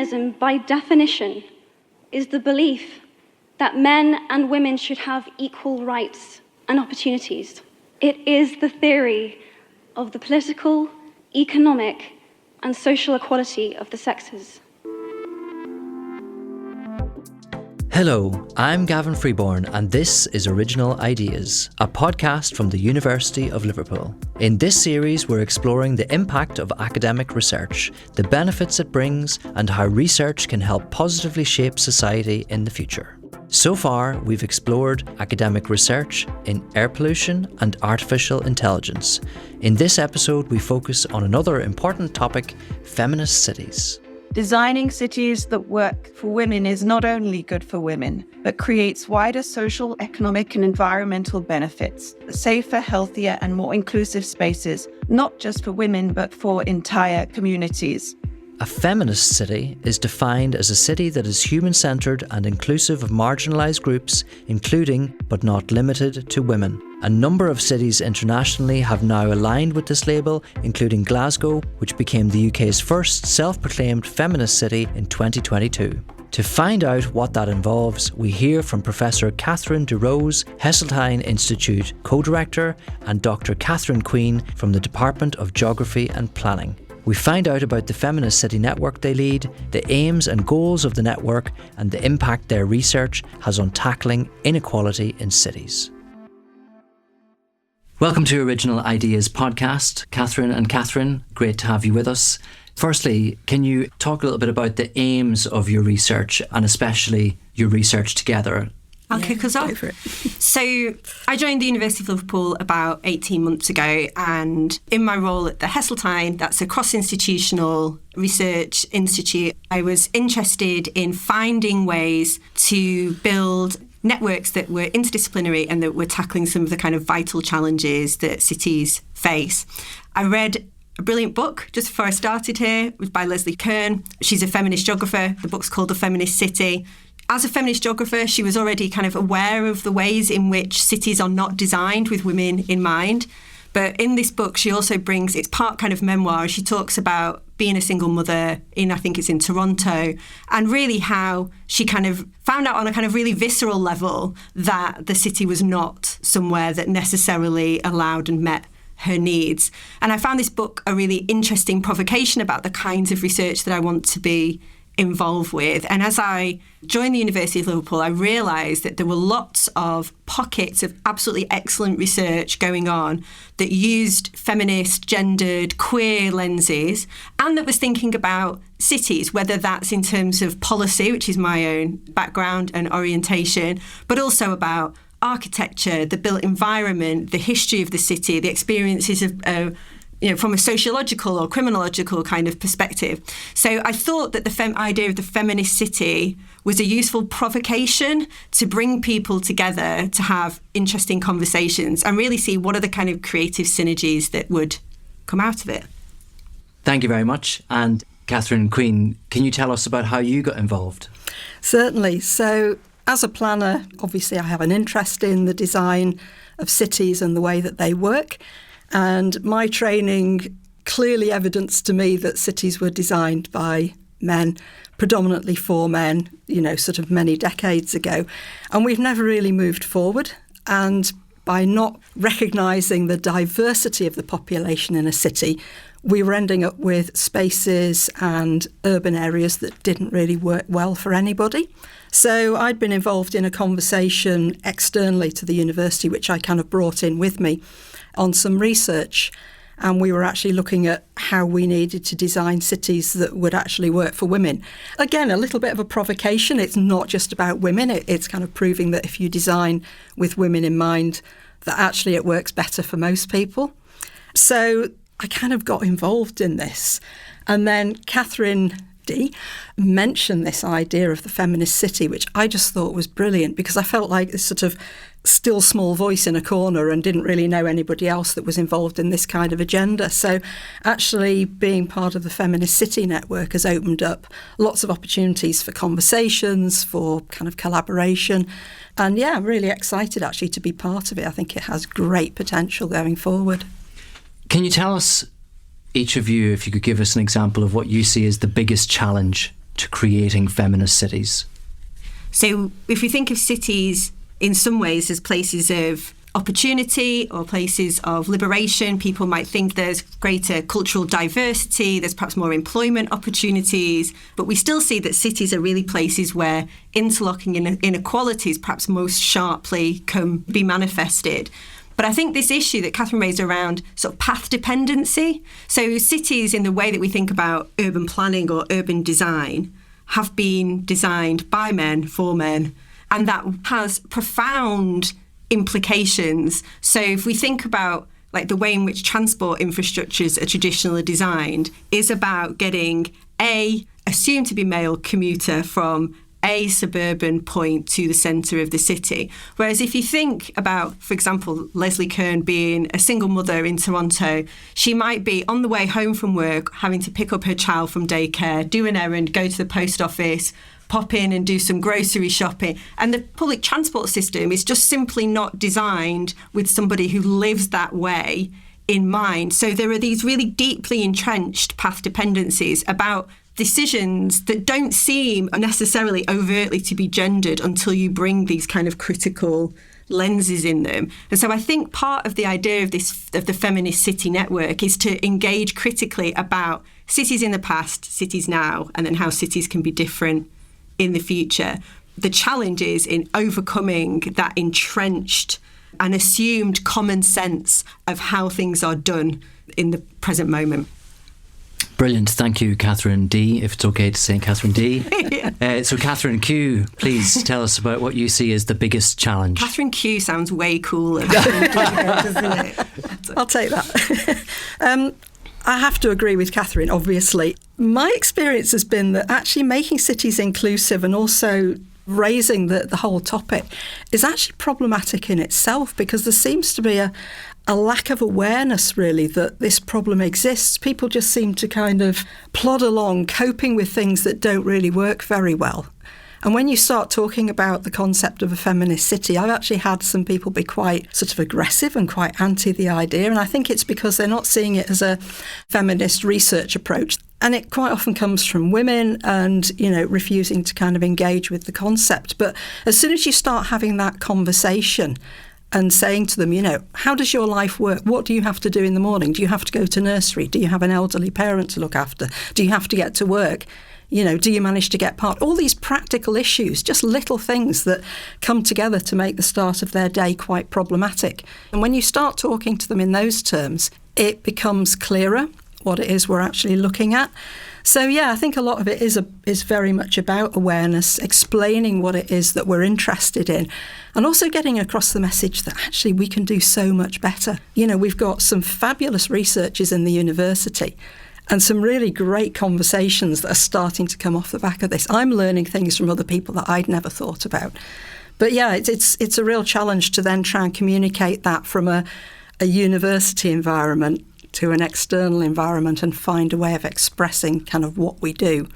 feminism, by definition, is the belief that men and women should have equal rights and opportunities. It is the theory of the political, economic, and social equality of the sexes. Hello, I'm Gavin Freeborn, and this is Original Ideas, a podcast from the University of Liverpool. In this series, we're exploring the impact of academic research, the benefits it brings, and how research can help positively shape society in the future. So far, we've explored academic research in air pollution and artificial intelligence. In this episode, we focus on another important topic, feminist cities. Designing cities that work for women is not only good for women, but creates wider social, economic and environmental benefits, safer, healthier and more inclusive spaces, not just for women, but for entire communities. A feminist city is defined as a city that is human-centred and inclusive of marginalised groups, including, but not limited to, women. A number of cities internationally have now aligned with this label, including Glasgow, which became the UK's first self-proclaimed feminist city in 2022. To find out what that involves, we hear from Professor Catherine Durose, Heseltine Institute co-director, and Dr. Catherine Queen from the Department of Geography and Planning. We find out about the Feminist City Network they lead, the aims and goals of the network, and the impact their research has on tackling inequality in cities. Welcome to Original Ideas podcast. Catherine and Catherine, great to have you with us. Firstly, can you talk a little bit about the aims of your research and especially your research together? I'll kick us off. So I joined the University of Liverpool about 18 months ago, and in my role at the Heseltine, that's a cross-institutional research institute, I was interested in finding ways to build networks that were interdisciplinary and that were tackling some of the kind of vital challenges that cities face. I read a brilliant book just before I started here. It was by Leslie Kern. She's a feminist geographer. The book's called The Feminist City. As a feminist geographer, she was already kind of aware of the ways in which cities are not designed with women in mind. But in this book, she also brings, it's part kind of memoir. She talks about being a single mother I think it's in Toronto, and really how she kind of found out on a kind of really visceral level that the city was not somewhere that necessarily allowed and met her needs. And I found this book a really interesting provocation about the kinds of research that I want to be involved with. And as I joined the University of Liverpool, I realised that there were lots of pockets of absolutely excellent research going on that used feminist, gendered, queer lenses, and that was thinking about cities, whether that's in terms of policy, which is my own background and orientation, but also about architecture, the built environment, the history of the city, the experiences of from a sociological or criminological kind of perspective. So I thought that the idea of the feminist city was a useful provocation to bring people together to have interesting conversations and really see what are the kind of creative synergies that would come out of it. Thank you very much. And Catherine Queen, can you tell us about how you got involved? Certainly. So as a planner, obviously I have an interest in the design of cities and the way that they work. And my training clearly evidenced to me that cities were designed by men, predominantly for men, sort of many decades ago. And we've never really moved forward. And by not recognising the diversity of the population in a city, we were ending up with spaces and urban areas that didn't really work well for anybody. So I'd been involved in a conversation externally to the university, which I kind of brought in with me, on some research, and we were actually looking at how we needed to design cities that would actually work for women. Again, a little bit of a provocation. It's not just about women. It's kind of proving that if you design with women in mind, that actually it works better for most people. So I kind of got involved in this. And then Catherine D mentioned this idea of the feminist city, which I just thought was brilliant because I felt like this sort of still small voice in a corner and didn't really know anybody else that was involved in this kind of agenda. So actually being part of the Feminist City Network has opened up lots of opportunities for conversations, for kind of collaboration. And yeah, I'm really excited actually to be part of it. I think it has great potential going forward. Can you tell us, each of you, if you could give us an example of what you see as the biggest challenge to creating feminist cities? So if we think of cities in some ways as places of opportunity or places of liberation, people might think there's greater cultural diversity, there's perhaps more employment opportunities, but we still see that cities are really places where interlocking inequalities perhaps most sharply can be manifested. But I think this issue that Catherine raised around sort of path dependency, so cities in the way that we think about urban planning or urban design have been designed by men, for men, and that has profound implications. So if we think about like the way in which transport infrastructures are traditionally designed is about getting a assumed to be male commuter from a suburban point to the centre of the city. Whereas if you think about, for example, Leslie Kern being a single mother in Toronto, she might be on the way home from work having to pick up her child from daycare, do an errand, go to the post office, pop in and do some grocery shopping. And the public transport system is just simply not designed with somebody who lives that way in mind. So there are these really deeply entrenched path dependencies about decisions that don't seem necessarily overtly to be gendered until you bring these kind of critical lenses in them. And so I think part of the idea of the Feminist City Network is to engage critically about cities in the past, cities now, and then how cities can be different in the future. The challenge is in overcoming that entrenched and assumed common sense of how things are done in the present moment. Brilliant. Thank you, Catherine D, if it's okay to say Catherine D. Yeah. So Catherine Q, please tell us about what you see as the biggest challenge. Catherine Q sounds way cooler, doesn't it? I'll take that. I have to agree with Catherine, obviously. My experience has been that actually making cities inclusive and also raising the whole topic is actually problematic in itself, because there seems to be a lack of awareness, really, that this problem exists. People just seem to kind of plod along, coping with things that don't really work very well. And when you start talking about the concept of a feminist city, I've actually had some people be quite sort of aggressive and quite anti the idea. And I think it's because they're not seeing it as a feminist research approach. And it quite often comes from women and, refusing to kind of engage with the concept. But as soon as you start having that conversation and saying to them, how does your life work? What do you have to do in the morning? Do you have to go to nursery? Do you have an elderly parent to look after? Do you have to get to work? Do you manage to get part? All these practical issues, just little things that come together to make the start of their day quite problematic. And when you start talking to them in those terms, it becomes clearer what it is we're actually looking at. So, I think a lot of it is very much about awareness, explaining what it is that we're interested in, and also getting across the message that actually we can do so much better. We've got some fabulous researchers in the university and some really great conversations that are starting to come off the back of this. I'm learning things from other people that I'd never thought about. But it's a real challenge to then try and communicate that from a university environment to an external environment and find a way of expressing kind of what we do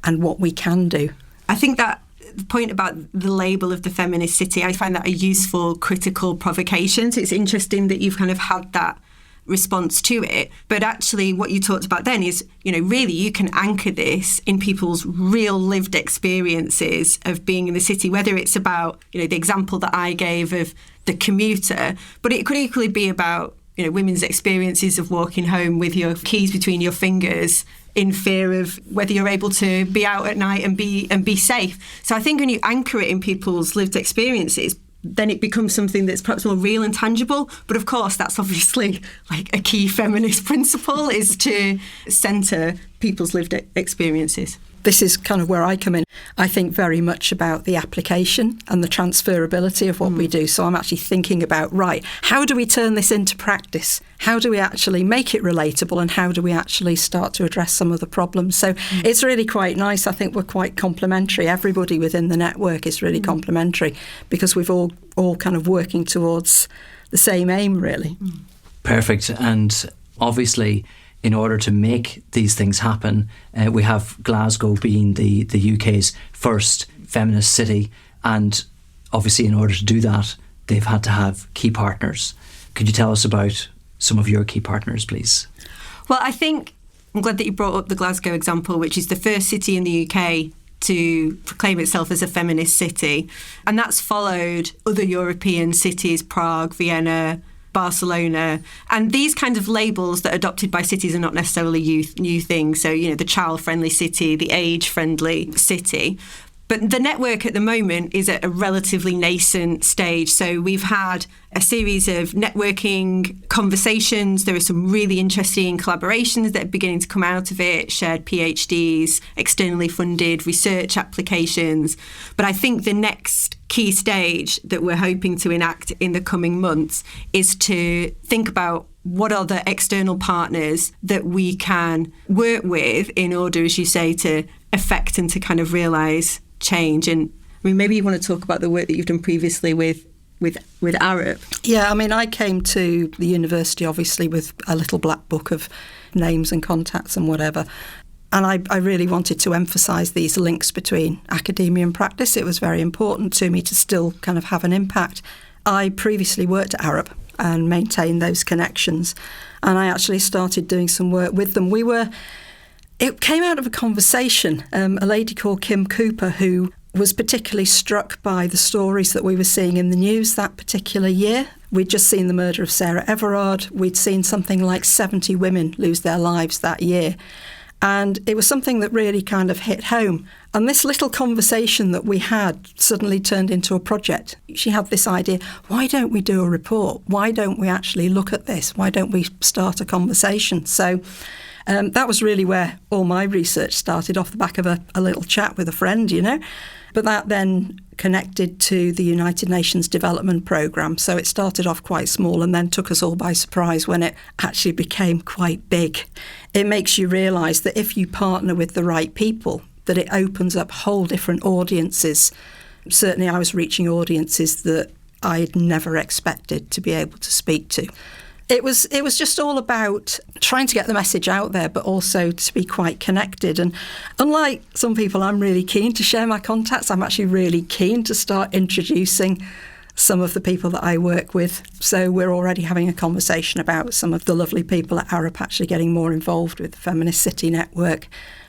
and what we can do. I think that the point about the label of the feminist city, I find that a useful critical provocation. So it's interesting that you've kind of had that response to it. But actually what you talked about then is, really you can anchor this in people's real lived experiences of being in the city, whether it's about, the example that I gave of the commuter, but it could equally be about, women's experiences of walking home with your keys between your fingers in fear of whether you're able to be out at night and be safe. So I think when you anchor it in people's lived experiences, then it becomes something that's perhaps more real and tangible. But of course, that's obviously like a key feminist principle, is to centre people's lived experiences. This is kind of where I come in. I think very much about the application and the transferability of what we do. So I'm actually thinking about, how do we turn this into practice? How do we actually make it relatable, and how do we actually start to address some of the problems? So it's really quite nice. I think we're quite complementary. Everybody within the network is really complementary, because we've all kind of working towards the same aim, really. Perfect. And obviously, in order to make these things happen, we have Glasgow being the UK's first feminist city. And obviously, in order to do that, they've had to have key partners. Could you tell us about some of your key partners, please? Well, I think I'm glad that you brought up the Glasgow example, which is the first city in the UK to proclaim itself as a feminist city. And that's followed other European cities, Prague, Vienna, Barcelona. And these kinds of labels that are adopted by cities are not necessarily new things. So, the child-friendly city, the age-friendly city. But the network at the moment is at a relatively nascent stage. So we've had a series of networking conversations. There are some really interesting collaborations that are beginning to come out of it, shared PhDs, externally funded research applications. But I think the next key stage that we're hoping to enact in the coming months is to think about what are the external partners that we can work with in order, as you say, to affect and to kind of realise change. And maybe you want to talk about the work that you've done previously with Arup. Yeah, I came to the university obviously with a little black book of names and contacts and whatever. And I really wanted to emphasise these links between academia and practice. It was very important to me to still kind of have an impact. I previously worked at Arup and maintained those connections. And I actually started doing some work with them. It came out of a conversation, a lady called Kim Cooper, who was particularly struck by the stories that we were seeing in the news that particular year. We'd just seen the murder of Sarah Everard. We'd seen something like 70 women lose their lives that year. And it was something that really kind of hit home. And this little conversation that we had suddenly turned into a project. She had this idea, why don't we do a report? Why don't we actually look at this? Why don't we start a conversation? So that was really where all my research started, off the back of a little chat with a friend, But that then connected to the United Nations Development Programme. So it started off quite small and then took us all by surprise when it actually became quite big. It makes you realise that if you partner with the right people, that it opens up whole different audiences. Certainly I was reaching audiences that I'd never expected to be able to speak to. It was just all about trying to get the message out there, but also to be quite connected. And unlike some people, I'm really keen to share my contacts. I'm actually really keen to start introducing some of the people that I work with. So we're already having a conversation about some of the lovely people at Arup actually getting more involved with the Feminist City Network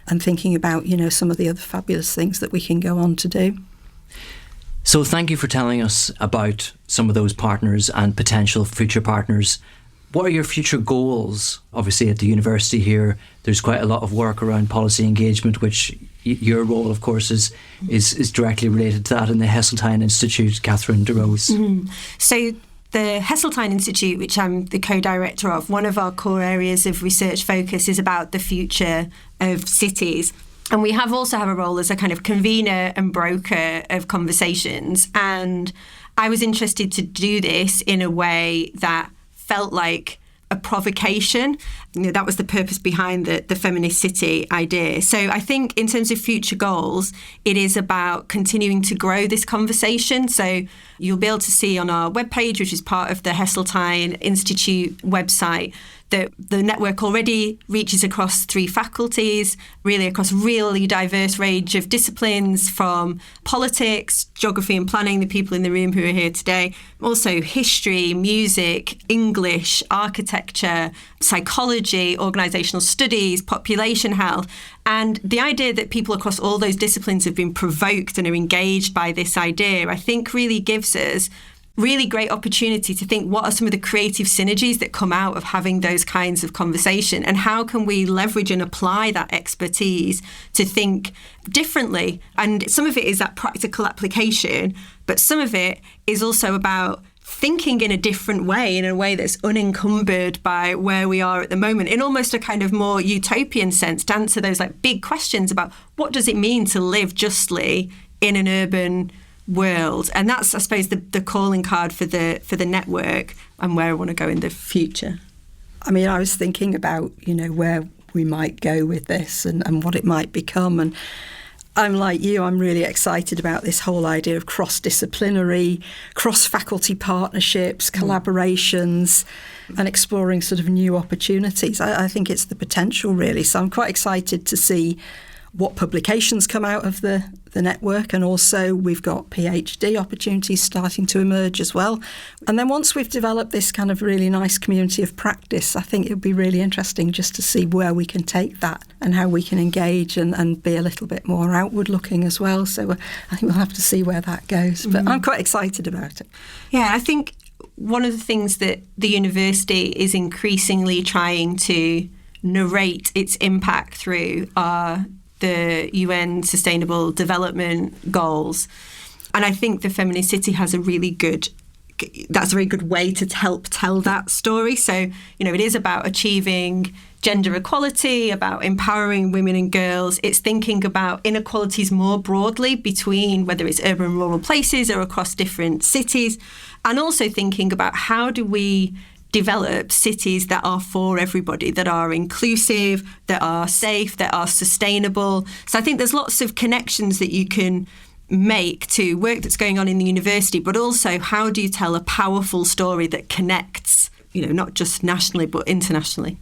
and thinking about, some of the other fabulous things that we can go on to do. So thank you for telling us about some of those partners and potential future partners. What are your future goals? Obviously at the university here, there's quite a lot of work around policy engagement, which your role, of course, is directly related to that in the Heseltine Institute, Catherine Durose. Mm-hmm. So the Heseltine Institute, which I'm the co-director of, one of our core areas of research focus is about the future of cities. And we also have a role as a kind of convener and broker of conversations. And I was interested to do this in a way that felt like a provocation. That was the purpose behind the Feminist City idea. So I think in terms of future goals, it is about continuing to grow this conversation. So you'll be able to see on our webpage, which is part of the Heseltine Institute website, that the network already reaches across 3 faculties, really across a really diverse range of disciplines, from politics, geography and planning, the people in the room who are here today, also history, music, English, architecture, psychology, organisational studies, population health. And the idea that people across all those disciplines have been provoked and are engaged by this idea, I think really gives us really great opportunity to think, what are some of the creative synergies that come out of having those kinds of conversation, and how can we leverage and apply that expertise to think differently? And some of it is that practical application, but some of it is also about thinking in a different way, in a way that's unencumbered by where we are at the moment, in almost a kind of more utopian sense, to answer those big questions about what does it mean to live justly in an urban world. And that's, I suppose, the calling card for the network and where I want to go in the future. I was thinking about, where we might go with this and what it might become. And I'm like you, I'm really excited about this whole idea of cross-disciplinary, cross-faculty partnerships, collaborations, and exploring sort of new opportunities. I think it's the potential, really. So I'm quite excited to see what publications come out of the network, and also we've got PhD opportunities starting to emerge as well. And then once we've developed this kind of really nice community of practice, I think it would be really interesting just to see where we can take that and how we can engage and be a little bit more outward looking as well. So I think we'll have to see where that goes. But I'm quite excited about it. Yeah, I think one of the things that the university is increasingly trying to narrate its impact through are the UN Sustainable Development Goals. And I think the Feminist City has that's a very good way to help tell that story. So, it is about achieving gender equality, about empowering women and girls. It's thinking about inequalities more broadly between whether it's urban and rural places or across different cities, and also thinking about how do we develop cities that are for everybody, that are inclusive, that are safe, that are sustainable. So I think there's lots of connections that you can make to work that's going on in the university, but also how do you tell a powerful story that connects, not just nationally, but internationally.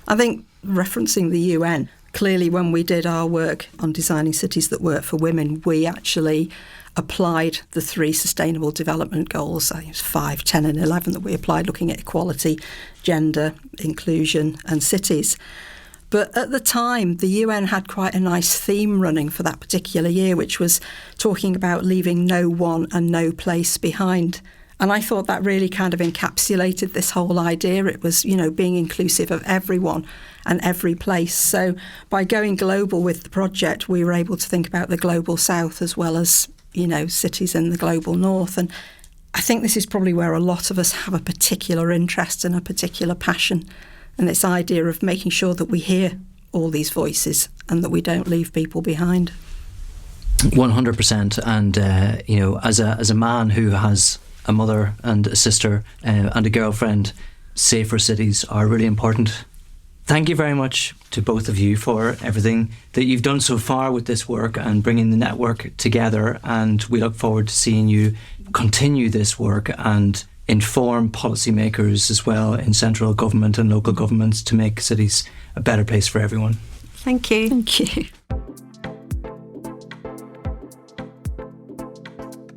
I think referencing the UN, clearly when we did our work on designing cities that work for women, we actually applied the 3 Sustainable Development Goals. I think it was 5, 10 and 11 that we applied, looking at equality, gender, inclusion and cities. But at the time, the UN had quite a nice theme running for that particular year, which was talking about leaving no one and no place behind. And I thought that really kind of encapsulated this whole idea. It was, being inclusive of everyone and every place. So by going global with the project, we were able to think about the global south as well as, cities in the global north. And I think this is probably where a lot of us have a particular interest and a particular passion. And this idea of making sure that we hear all these voices and that we don't leave people behind. 100%. And, as a man who has a mother and a sister and a girlfriend, safer cities are really important. Thank you very much to both of you for everything that you've done so far with this work and bringing the network together. And we look forward to seeing you continue this work and inform policymakers as well in central government and local governments to make cities a better place for everyone. Thank you. Thank you.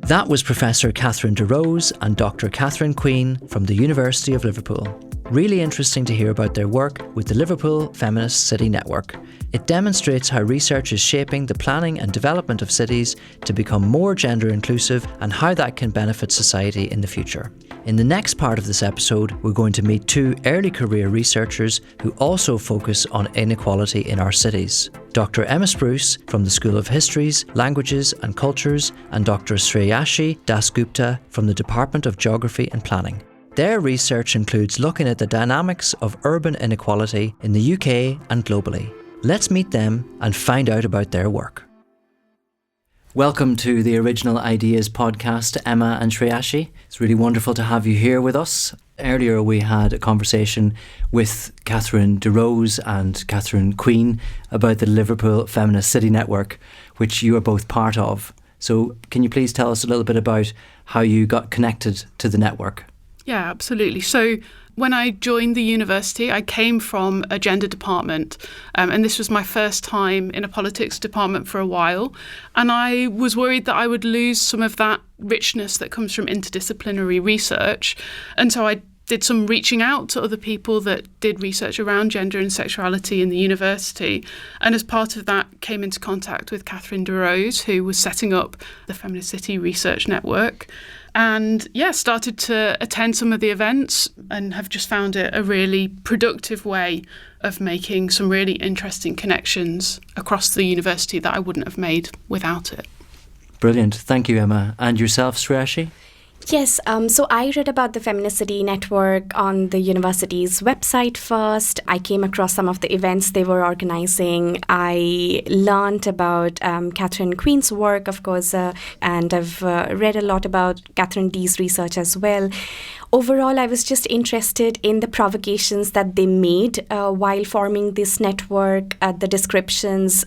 That was Professor Catherine Durose and Dr. Catherine Queen from the University of Liverpool. Really interesting to hear about their work with the Liverpool Feminist City Network. It demonstrates how research is shaping the planning and development of cities to become more gender inclusive and how that can benefit society in the future. In the next part of this episode, we're going to meet 2 early career researchers who also focus on inequality in our cities. Dr. Emma Spruce from the School of Histories, Languages and Cultures and Dr. Shreyashi Dasgupta from the Department of Geography and Planning. Their research includes looking at the dynamics of urban inequality in the UK and globally. Let's meet them and find out about their work. Welcome to the Original Ideas podcast, Emma and Shreyashi. It's really wonderful to have you here with us. Earlier we had a conversation with Catherine Durose and Catherine Queen about the Liverpool Feminist City Network, which you are both part of. So can you please tell us a little bit about how you got connected to the network? Yeah, absolutely. So when I joined the university, I came from a gender department, and this was my first time in a politics department for a while. And I was worried that I would lose some of that richness that comes from interdisciplinary research. And so I did some reaching out to other people that did research around gender and sexuality in the university. And as part of that, came into contact with Catherine Durose, who was setting up the Feminist City Research Network. And started to attend some of the events and have just found it a really productive way of making some really interesting connections across the university that I wouldn't have made without it. Brilliant. Thank you, Emma. And yourself, Shreyashi? Yes, so I read about the Feminist City Network on the university's website first. I came across some of the events they were organizing. I learned about Catherine Queen's work, of course, and I've read a lot about Catherine D's research as well. overall, I was just interested in the provocations that they made while forming this network. The descriptions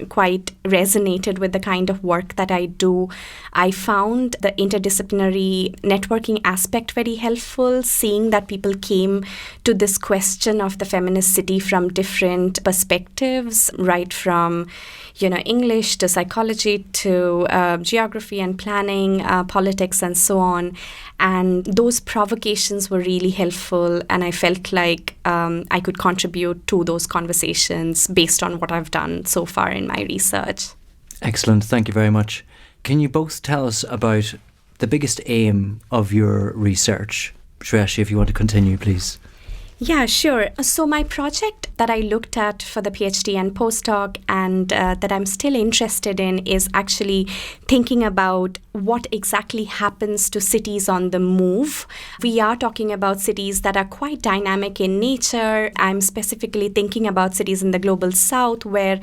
quite resonated with the kind of work that I do. I found the interdisciplinary networking aspect very helpful, seeing that people came to this question of the feminist city from different perspectives, right from English to psychology to geography and planning, politics and so on. And those provocations were really helpful, and I felt like I could contribute to those conversations based on what I've done so far in my research. Excellent. Thank you very much. Can you both tell us about the biggest aim of your research? Shreyashi, if you want to continue, please. Yeah, sure. So my project that I looked at for the PhD and postdoc and that I'm still interested in is actually thinking about what exactly happens to cities on the move. We are talking about cities that are quite dynamic in nature. I'm specifically thinking about cities in the global south where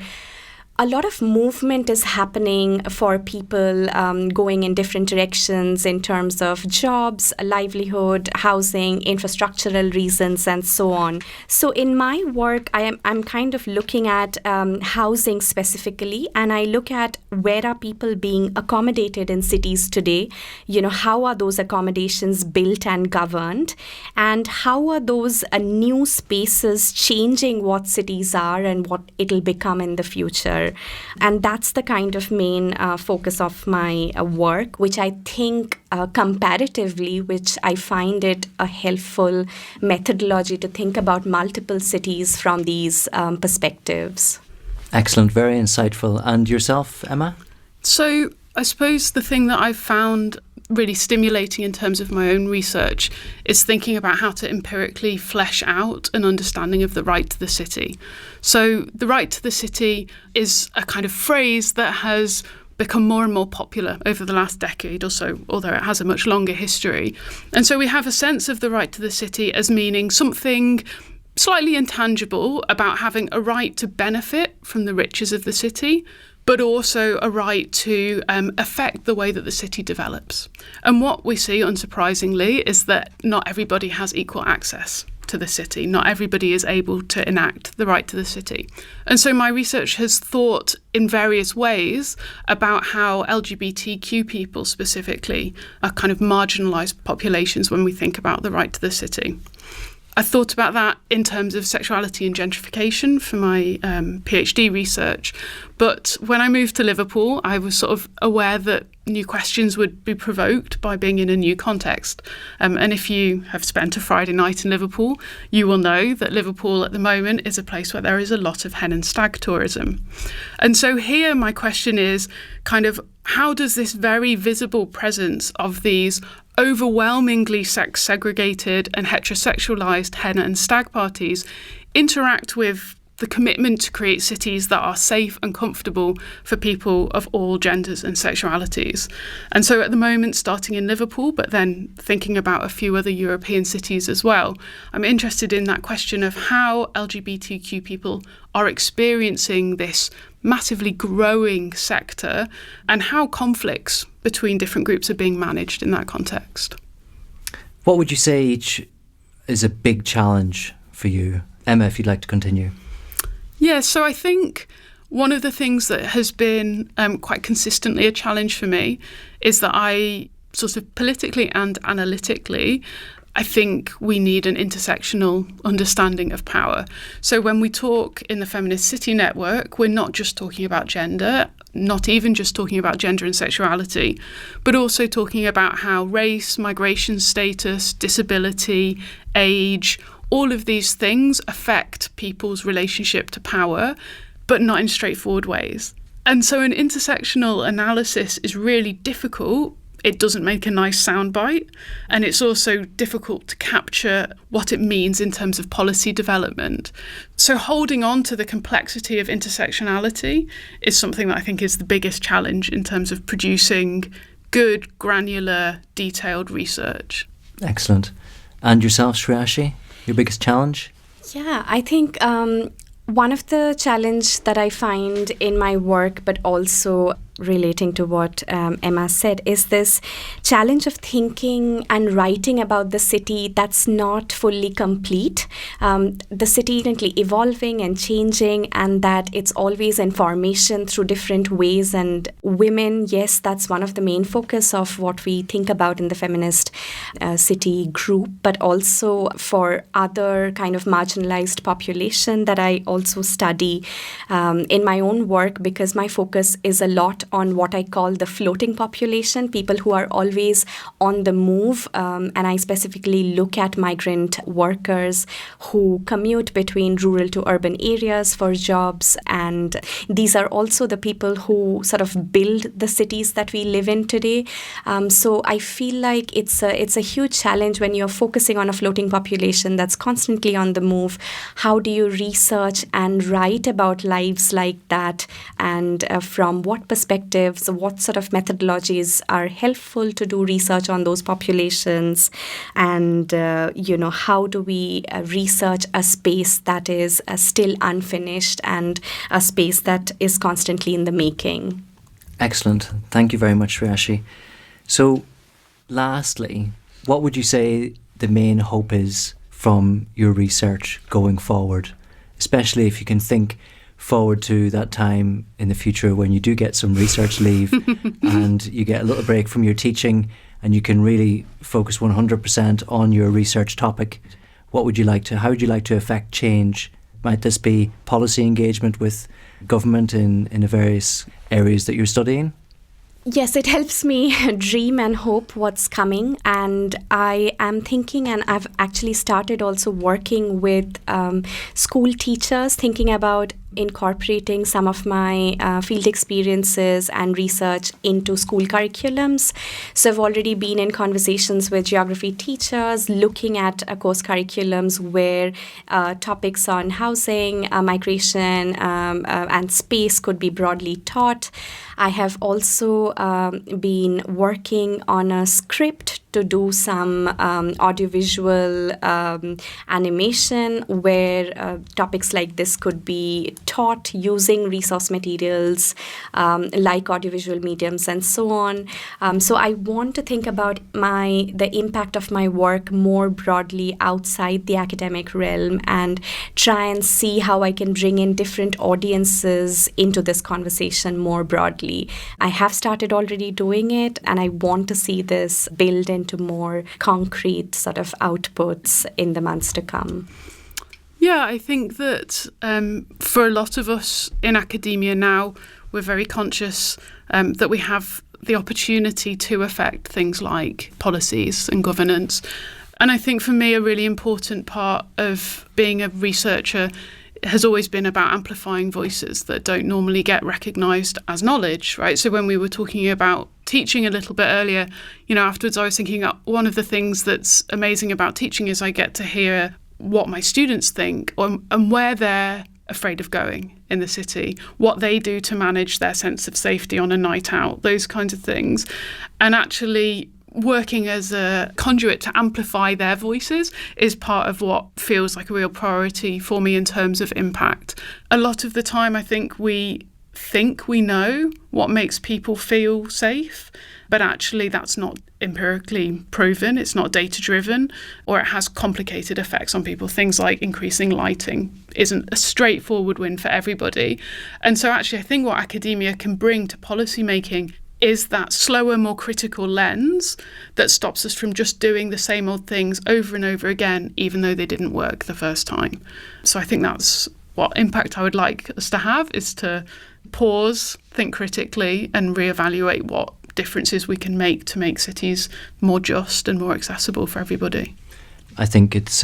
a lot of movement is happening for people going in different directions in terms of jobs, livelihood, housing, infrastructural reasons, and so on. So in my work, I'm kind of looking at housing specifically, and I look at where are people being accommodated in cities today, how are those accommodations built and governed, and how are those new spaces changing what cities are and what it'll become in the future. And that's the kind of main focus of my work, which I think comparatively, which I find it a helpful methodology to think about multiple cities from these perspectives. Excellent, very insightful. And yourself, Emma? So I suppose the thing that I've found really stimulating in terms of my own research is thinking about how to empirically flesh out an understanding of the right to the city. So the right to the city is a kind of phrase that has become more and more popular over the last decade or so, although it has a much longer history. And so we have a sense of the right to the city as meaning something slightly intangible about having a right to benefit from the riches of the city, but also a right to affect the way that the city develops. And what we see, unsurprisingly, is that not everybody has equal access to the city. Not everybody is able to enact the right to the city. And so my research has thought in various ways about how LGBTQ people specifically are kind of marginalised populations when we think about the right to the city. I thought about that in terms of sexuality and gentrification for my PhD research. But when I moved to Liverpool, I was sort of aware that new questions would be provoked by being in a new context. And if you have spent a Friday night in Liverpool, you will know that Liverpool at the moment is a place where there is a lot of hen and stag tourism. And so here my question is kind of how does this very visible presence of these overwhelmingly sex-segregated and heterosexualised hen and stag parties interact with the commitment to create cities that are safe and comfortable for people of all genders and sexualities. And so at the moment, starting in Liverpool, but then thinking about a few other European cities as well, I'm interested in that question of how LGBTQ people are experiencing this massively growing sector and how conflicts between different groups are being managed in that context. What would you say each is a big challenge for you? Emma, if you'd like to continue. Yeah, so I think one of the things that has been quite consistently a challenge for me is that I sort of politically and analytically, I think we need an intersectional understanding of power. So when we talk in the Feminist City Network, we're not just talking about gender, not even just talking about gender and sexuality, but also talking about how race, migration status, disability, age, all of these things affect people's relationship to power, but not in straightforward ways. And so an intersectional analysis is really difficult. It doesn't make a nice soundbite, and it's also difficult to capture what it means in terms of policy development. So holding on to the complexity of intersectionality is something that I think is the biggest challenge in terms of producing good, granular, detailed research. Excellent. And yourself, Shreyashi, your biggest challenge? Yeah, I think one of the challenge that I find in my work, but also relating to what Emma said, is this challenge of thinking and writing about the city that's not fully complete. The city is currently evolving and changing, and that it's always in formation through different ways. And women, yes, that's one of the main focus of what we think about in the Feminist City group, but also for other kind of marginalized population that I also study in my own work, because my focus is a lot on what I call the floating population, people who are always on the move. And I specifically look at migrant workers who commute between rural to urban areas for jobs. And these are also the people who sort of build the cities that we live in today. So I feel like it's a huge challenge when you're focusing on a floating population that's constantly on the move. How do you research and write about lives like that? And from what perspectives, what sort of methodologies are helpful to do research on those populations? And, how do we research a space that is still unfinished and a space that is constantly in the making? Excellent. Thank you very much, Shreyashi. So, lastly, what would you say the main hope is from your research going forward, especially if you can think forward to that time in the future when you do get some research leave and you get a little break from your teaching and you can really focus 100% on your research topic? How would you like to affect change? Might this be policy engagement with government in the various areas that you're studying? Yes, it helps me dream and hope what's coming. And I am thinking, and I've actually started also working with school teachers, thinking about incorporating some of my field experiences and research into school curriculums. So I've already been in conversations with geography teachers, looking at course curriculums where topics on housing, migration, and space could be broadly taught. I have also been working on a script to do some audiovisual animation where topics like this could be taught using resource materials like audiovisual mediums and so on. So I want to think about the impact of my work more broadly outside the academic realm and try and see how I can bring in different audiences into this conversation more broadly. I have started already doing it, and I want to see this build into more concrete sort of outputs in the months to come. Yeah, I think that for a lot of us in academia now, we're very conscious that we have the opportunity to affect things like policies and governance. And I think for me, a really important part of being a researcher has always been about amplifying voices that don't normally get recognised as knowledge, right? So when we were talking about teaching a little bit earlier, afterwards I was thinking one of the things that's amazing about teaching is I get to hear what my students think and where they're afraid of going in the city, what they do to manage their sense of safety on a night out, those kinds of things. And actually working as a conduit to amplify their voices is part of what feels like a real priority for me in terms of impact. A lot of the time I think we know what makes people feel safe, but actually that's not empirically proven, it's not data driven, or it has complicated effects on people. Things like increasing lighting isn't a straightforward win for everybody. And so actually I think what academia can bring to policy making is that slower, more critical lens that stops us from just doing the same old things over and over again, even though they didn't work the first time. So I think that's what impact I would like us to have, is to pause, think critically, and reevaluate what differences we can make to make cities more just and more accessible for everybody. I think it's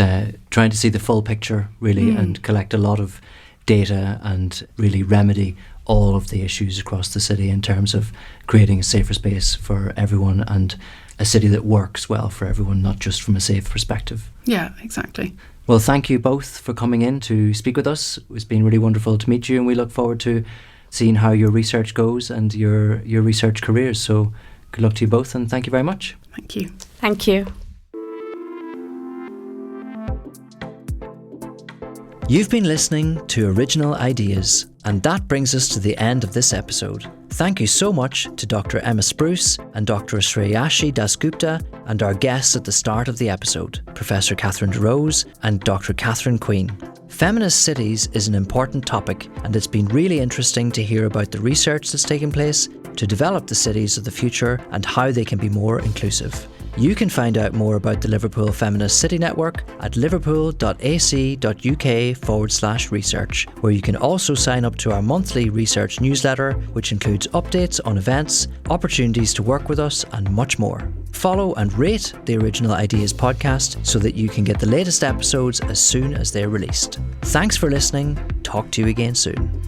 trying to see the full picture, really, and collect a lot of data and really remedy all of the issues across the city in terms of creating a safer space for everyone and a city that works well for everyone, not just from a safe perspective. Yeah, exactly. Well, thank you both for coming in to speak with us. It's been really wonderful to meet you, and we look forward to seeing how your research goes and your research careers. So good luck to you both, and thank you very much. Thank you. Thank you. You've been listening to Original Ideas, And that brings us to the end of this episode. Thank you so much to Dr. Emma Spruce and Dr. Shreyashi Dasgupta and our guests at the start of the episode, Professor Catherine Durose and Dr. Catherine Queen. Feminist cities is an important topic, and it's been really interesting to hear about the research that's taking place to develop the cities of the future and how they can be more inclusive. You can find out more about the Liverpool Feminist City Network at liverpool.ac.uk/research, where you can also sign up to our monthly research newsletter, which includes updates on events, opportunities to work with us, and much more. Follow and rate the Original Ideas podcast so that you can get the latest episodes as soon as they're released. Thanks for listening. Talk to you again soon.